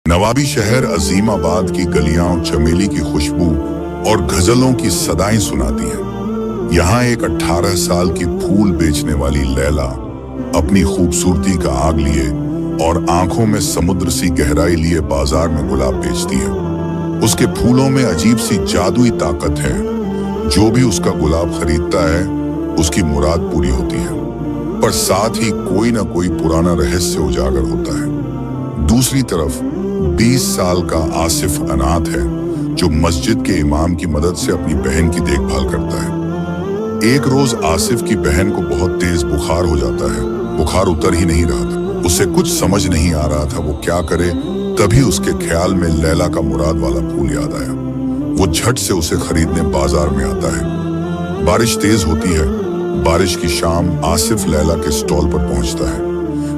नवाबी शहर अजीमाबाद की गलियां चमेली की खुशबू और गजलों की सदाएं सुनाती हैं। यहाँ एक 18 साल की फूल बेचने वाली लैला अपनी खूबसूरती का आग लिए और आंखों में समुद्र सी गहराई लिए बाजार में गुलाब बेचती है। उसके फूलों में अजीब सी जादुई ताकत है। जो भी उसका गुलाब खरीदता है उसकी मुराद पूरी होती है, पर साथ ही कोई ना कोई पुराना रहस्य उजागर होता है। दूसरी तरफ 20 साल का आसिफ अनाथ है, जो मस्जिद के इमाम की मदद से अपनी बहन की देखभाल करता है। एक रोज आसिफ की बहन को बहुत तेज बुखार हो जाता है। बुखार उतर ही नहीं रहा था। उसे कुछ समझ नहीं आ रहा था वो क्या करे। तभी उसके ख्याल में लैला का मुराद वाला फूल याद आया। वो झट से उसे खरीदने बाजार में आता है। बारिश तेज होती है। बारिश की शाम आसिफ लैला के स्टॉल पर पहुंचता है।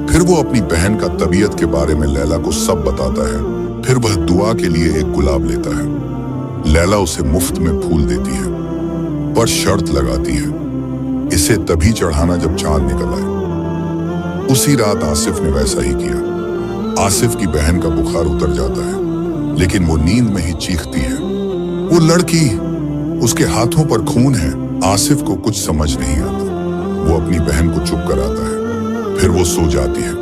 फिर वो अपनी बहन का तबीयत के बारे में लैला को सब बताता है। फिर वह दुआ के लिए एक गुलाब लेता है। लैला उसे मुफ्त में फूल देती है, पर शर्त लगाती है, इसे तभी चढ़ाना जब चांद निकल आए। उसी रात आसिफ ने वैसा ही किया। आसिफ की बहन का बुखार उतर जाता है, लेकिन वो नींद में ही चीखती है। वो लड़की, उसके हाथों पर खून है। आसिफ को कुछ समझ नहीं आता। वो अपनी बहन को चुप कराता है। फिर वो सो जाती है।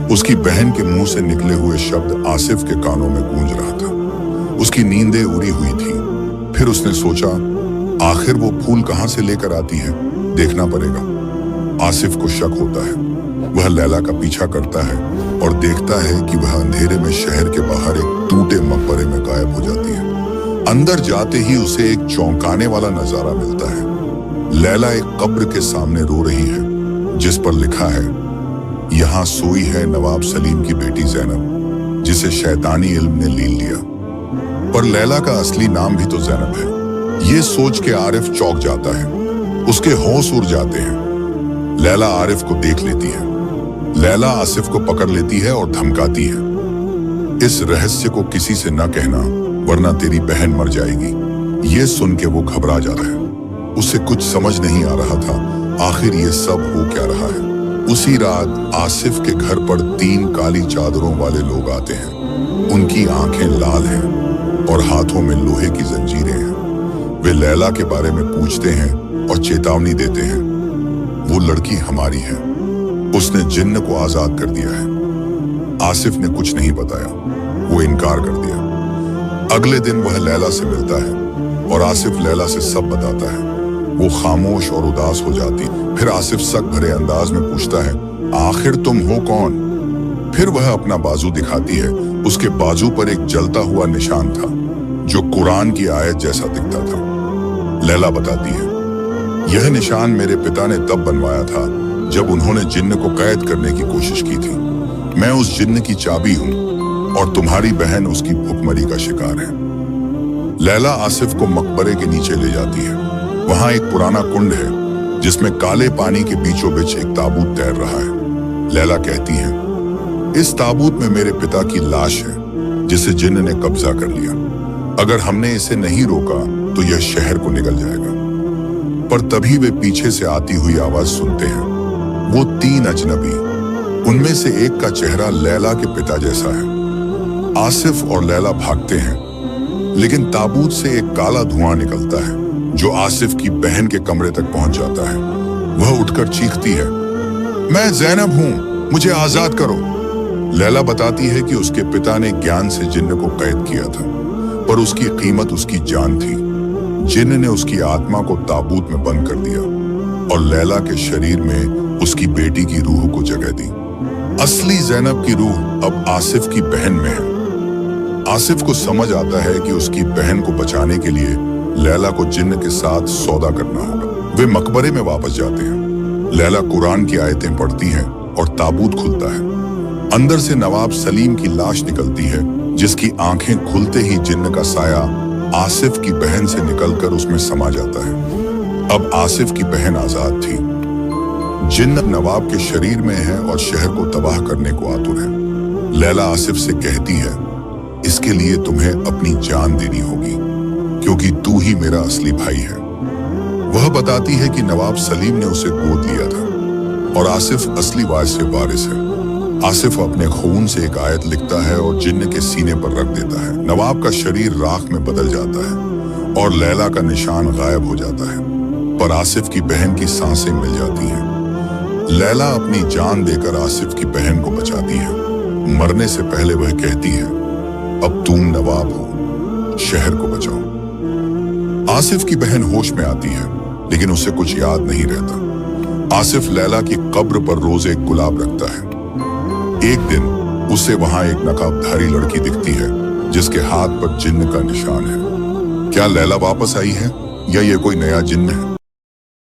उसकी बहन के मुंह से निकले हुए शब्द आसिफ के कानों में गूंज रहा था। उसकी नींदें उड़ी हुई थी। फिर उसने सोचा, आखिर वो फूल कहां से लेकर आती है, देखना पड़ेगा। आसिफ को शक होता है। वह लैला का पीछा करता है और देखता है कि वह अंधेरे में शहर के बाहर एक टूटे मकबरे में गायब हो जाती है। अंदर जाते ही उसे एक चौंकाने वाला नजारा मिलता है। लैला एक कब्र के सामने रो रही है, जिस पर लिखा है, यहाँ सोई है नवाब सलीम की बेटी ज़ैनब, जिसे शैतानी इल्म ने लील लिया। पर लैला का असली नाम भी तो ज़ैनब है। ये सोच के आरिफ चौंक जाता है। उसके होश उड़ जाते हैं। लैला आरिफ को देख लेती है। लैला आसिफ को पकड़ लेती है और धमकाती है, इस रहस्य को किसी से न कहना, वरना तेरी बहन मर जाएगी। ये सुन के वो घबरा जाता है। उसे कुछ समझ नहीं आ रहा था, आखिर ये सब हो क्या रहा है। उसी रात आसिफ के घर पर 3 काली चादरों वाले लोग आते हैं। उनकी आंखें लाल हैं और हाथों में लोहे की जंजीरें हैं। वे लैला के बारे में पूछते हैं और चेतावनी देते हैं, वो लड़की हमारी है, उसने जिन्न को आजाद कर दिया है। आसिफ ने कुछ नहीं बताया। वो इनकार कर दिया। अगले दिन वह लैला से मिलता है और आसिफ लैला से सब बताता है। वो खामोश और उदास हो जाती। फिर आसिफ शक भरे अंदाज में पूछता है, आखिर तुम हो कौन? फिर वह अपना बाजू दिखाती है। उसके बाजू पर एक जलता हुआ निशान था, जो कुरान की आयत जैसा दिखता था। लैला बताती है, यह निशान मेरे पिता ने तब बनवाया था जब उन्होंने जिन्न को कैद करने की कोशिश की थी। मैं उस जिन्न की चाबी हूँ और तुम्हारी बहन उसकी भुखमरी का शिकार है। लैला आसिफ को मकबरे के नीचे ले जाती है। वहां एक पुराना कुंड है, जिसमें काले पानी के बीचों बीच एक ताबूत तैर रहा है। लैला कहती है, इस ताबूत में मेरे पिता की लाश है, जिसे जिन्न ने कब्जा कर लिया। अगर हमने इसे नहीं रोका तो यह शहर को निगल जाएगा। पर तभी वे पीछे से आती हुई आवाज सुनते हैं। वो 3 अजनबी, उनमें से एक का चेहरा लैला के पिता जैसा है। आसिफ और लैला भागते हैं, लेकिन ताबूत से एक काला धुआं निकलता है, जो आसिफ की बहन के कमरे तक पहुंच जाता है। वह उठकर चीखती है, मैं ज़ैनब हूं, मुझे आजाद करो। लैला बताती है कि उसके पिता ने ज्ञान से जिन्न को कैद किया था, पर उसकी कीमत उसकी जान थी। जिन्न ने उसकी आत्मा को ताबूत में बंद कर दिया और लैला के शरीर में उसकी बेटी की रूह को जगह दी। असली ज़ैनब की रूह अब आसिफ की बहन में है। आसिफ को समझ आता है कि उसकी बहन को बचाने के लिए लैला को जिन्न के साथ सौदा करना होगा। वे मकबरे में वापस जाते हैं। लैला कुरान की आयतें पढ़ती है और ताबूत खुलता है। अंदर से नवाब सलीम की लाश निकलती है, जिसकी आंखें खुलते ही जिन्न का साया आसिफ की बहन से निकलकर उसमें समा जाता है। अब आसिफ की बहन आजाद थी। जिन्न नवाब के शरीर में है और शहर को तबाह करने को आतुर है। लैला आसिफ से कहती है, इसके लिए तुम्हें अपनी जान देनी होगी, क्योंकि तू ही मेरा असली भाई है। वह बताती है कि नवाब सलीम ने उसे गोद लिया था और आसिफ असली वारिस है। आसिफ अपने खून से एक आयत लिखता है और जिन्न के सीने पर रख देता है। नवाब का शरीर राख में बदल जाता है और लैला का निशान गायब हो जाता है, पर आसिफ की बहन की सांसें मिल जाती हैं। लैला अपनी जान देकर आसिफ की बहन को बचाती है। मरने से पहले वह कहती है, अब तुम नवाब हो, शहर को बचाओ। आसिफ की बहन होश में आती है, लेकिन उसे कुछ याद नहीं रहता। आसिफ लैला की कब्र पर रोज एक गुलाब रखता है। एक दिन उसे वहां एक नकाबधारी लड़की दिखती है जिसके हाथ पर जिन्न का निशान है। क्या लैला वापस आई है या ये कोई नया जिन्न है?